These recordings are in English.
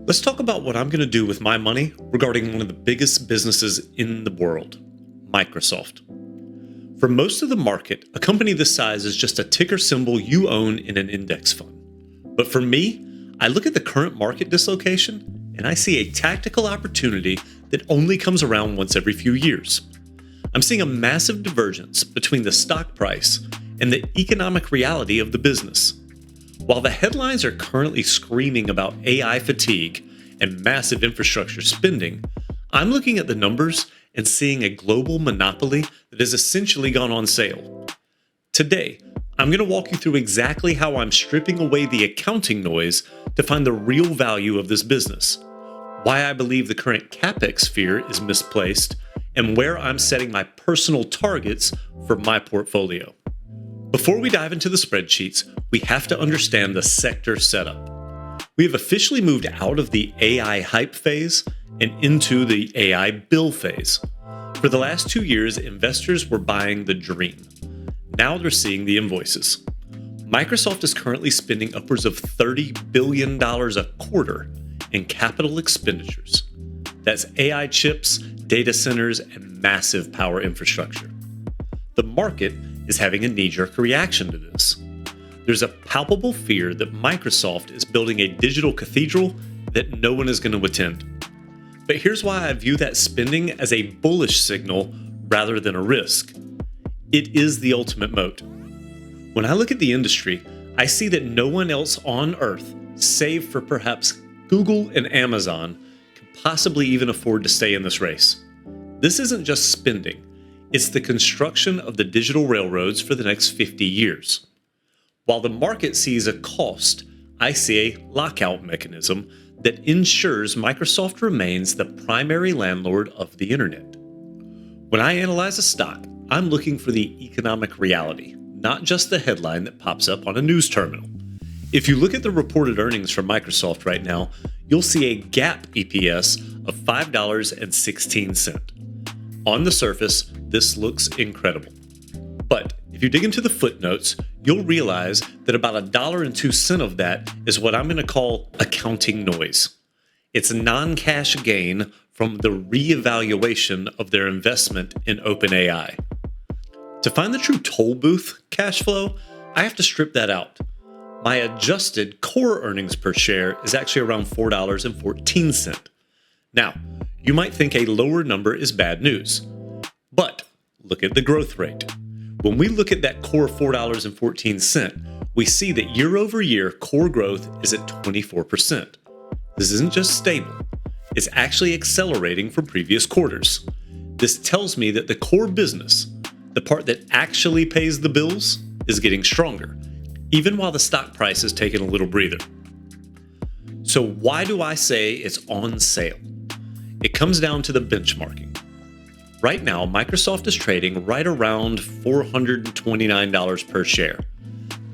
Let's talk about what I'm going to do with my money regarding one of the biggest businesses in the world, Microsoft. For most of the market, a company this size is just a ticker symbol you own in an index fund. But for me, I look at the current market dislocation and I see a tactical opportunity that only comes around once every few years. I'm seeing a massive divergence between the stock price and the economic reality of the business. While the headlines are currently screaming about AI fatigue and massive infrastructure spending, I'm looking at the numbers and seeing a global monopoly that has essentially gone on sale. Today, I'm going to walk you through exactly how I'm stripping away the accounting noise to find the real value of this business, why I believe the current CapEx fear is misplaced, and where I'm setting my personal targets for my portfolio. Before we dive into the spreadsheets, we have to understand the sector setup. We have officially moved out of the AI hype phase and into the AI bill phase. For the last 2 years, investors were buying the dream. Now they're seeing the invoices. Microsoft is currently spending upwards of $30 billion a quarter in capital expenditures. That's AI chips, data centers, and massive power infrastructure. The market is having a knee-jerk reaction to this. There's a palpable fear that Microsoft is building a digital cathedral that no one is going to attend. But here's why I view that spending as a bullish signal rather than a risk. It is the ultimate moat. When I look at the industry, I see that no one else on Earth, save for perhaps Google and Amazon, can possibly even afford to stay in this race. This isn't just spending. It's the construction of the digital railroads for the next 50 years. While the market sees a cost, I see a lockout mechanism that ensures Microsoft remains the primary landlord of the internet. When I analyze a stock, I'm looking for the economic reality, not just the headline that pops up on a news terminal. If you look at the reported earnings from Microsoft right now, you'll see a GAAP EPS of $5.16. On the surface, this looks incredible. But if you dig into the footnotes, you'll realize that about $1.02 of that is what I'm going to call accounting noise. It's a non-cash gain from the reevaluation of their investment in OpenAI. To find the true toll booth cash flow, I have to strip that out. My adjusted core earnings per share is actually around $4.14. Now, you might think a lower number is bad news, but look at the growth rate. When we look at that core $4.14, we see that year over year core growth is at 24%. This isn't just stable, it's actually accelerating from previous quarters. This tells me that the core business, the part that actually pays the bills, is getting stronger, even while the stock price is taking a little breather. So why do I say it's on sale? It comes down to the benchmarking. Right now, Microsoft is trading right around $429 per share.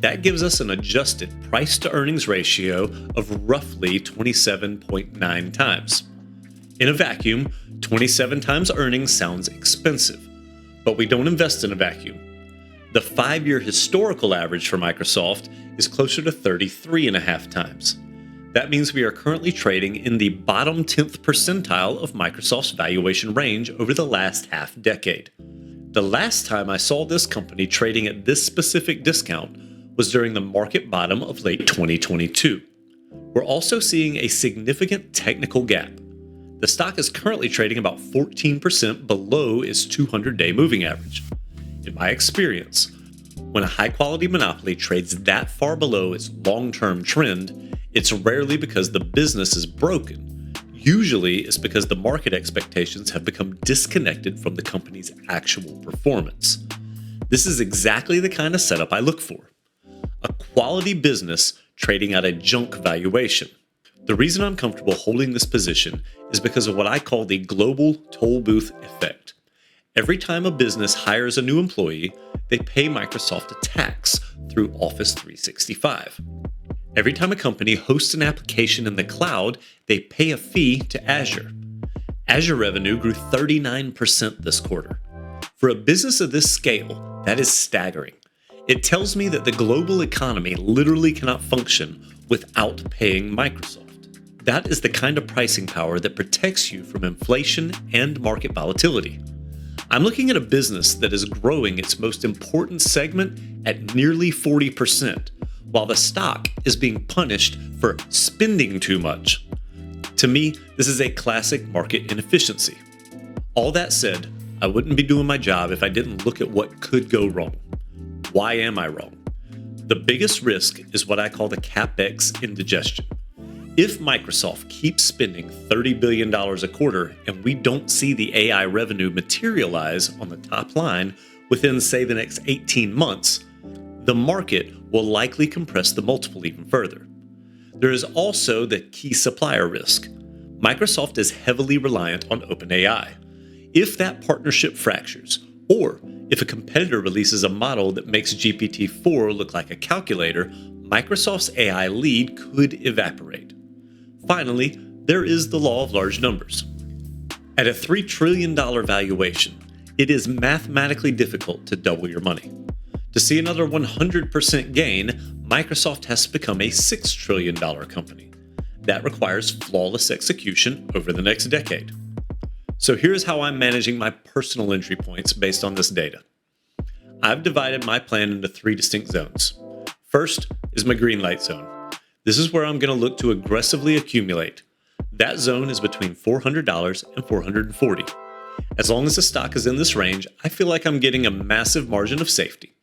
That gives us an adjusted price to earnings ratio of roughly 27.9 times. In a vacuum, 27 times earnings sounds expensive, but we don't invest in a vacuum. The 5-year historical average for Microsoft is closer to 33.5 times. That means we are currently trading in the bottom 10th percentile of Microsoft's valuation range over the last half decade. The last time I saw this company trading at this specific discount was during the market bottom of late 2022. We're also seeing a significant technical gap. The stock is currently trading about 14% below its 200-day moving average. In my experience, when a high-quality monopoly trades that far below its long-term trend, it's rarely because the business is broken. Usually, it's because the market expectations have become disconnected from the company's actual performance. This is exactly the kind of setup I look for. A quality business trading at a junk valuation. The reason I'm comfortable holding this position is because of what I call the global toll booth effect. Every time a business hires a new employee, they pay Microsoft a tax through Office 365. Every time a company hosts an application in the cloud, they pay a fee to Azure. Azure revenue grew 39% this quarter. For a business of this scale, that is staggering. It tells me that the global economy literally cannot function without paying Microsoft. That is the kind of pricing power that protects you from inflation and market volatility. I'm looking at a business that is growing its most important segment at nearly 40%, while the stock is being punished for spending too much. To me, this is a classic market inefficiency. All that said, I wouldn't be doing my job if I didn't look at what could go wrong. Why am I wrong? The biggest risk is what I call the CapEx indigestion. If Microsoft keeps spending $30 billion a quarter and we don't see the AI revenue materialize on the top line within, say, the next 18 months, the market will likely compress the multiple even further. There is also the key supplier risk. Microsoft is heavily reliant on OpenAI. If that partnership fractures, or if a competitor releases a model that makes GPT-4 look like a calculator, Microsoft's AI lead could evaporate. Finally, there is the law of large numbers. At a $3 trillion valuation, it is mathematically difficult to double your money. To see another 100% gain, Microsoft has to become a $6 trillion company. That requires flawless execution over the next decade. So here's how I'm managing my personal entry points based on this data. I've divided my plan into 3 distinct zones. First is my green light zone. This is where I'm going to look to aggressively accumulate. That zone is between $400 and $440. As long as the stock is in this range, I feel like I'm getting a massive margin of safety.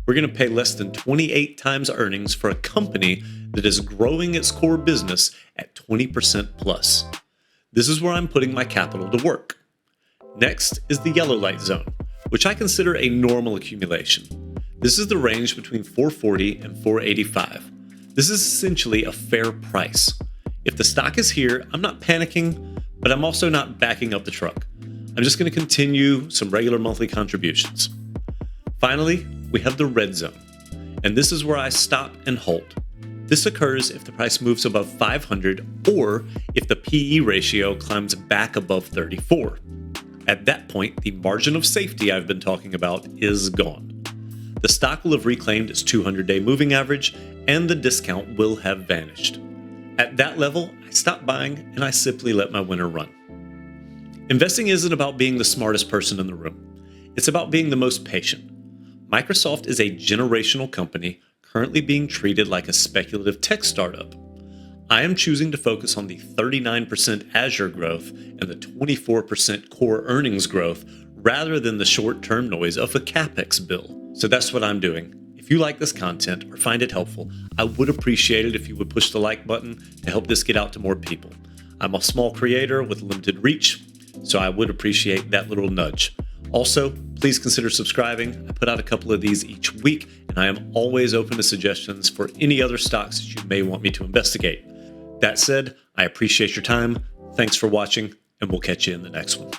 We're going to pay less than 28 times earnings for a company that is growing its core business at 20% plus. This is where I'm putting my capital to work. Next is the yellow light zone, which I consider a normal accumulation. This is the range between $440 and $485. This is essentially a fair price. If the stock is here, I'm not panicking, but I'm also not backing up the truck. I'm just going to continue some regular monthly contributions. Finally, we have the red zone, and this is where I stop and hold. This occurs if the price moves above 500 or if the PE ratio climbs back above 34. At that point, the margin of safety I've been talking about is gone. The stock will have reclaimed its 200-day moving average, and the discount will have vanished. At that level, I stop buying and I simply let my winner run. Investing isn't about being the smartest person in the room. It's about being the most patient. Microsoft is a generational company currently being treated like a speculative tech startup. I am choosing to focus on the 39% Azure growth and the 24% core earnings growth rather than the short-term noise of a CapEx bill. So that's what I'm doing. If you like this content or find it helpful, I would appreciate it if you would push the like button to help this get out to more people. I'm a small creator with limited reach, so I would appreciate that little nudge. Also, please consider subscribing. I put out a couple of these each week, and I am always open to suggestions for any other stocks that you may want me to investigate. That said, I appreciate your time. Thanks for watching, and we'll catch you in the next one.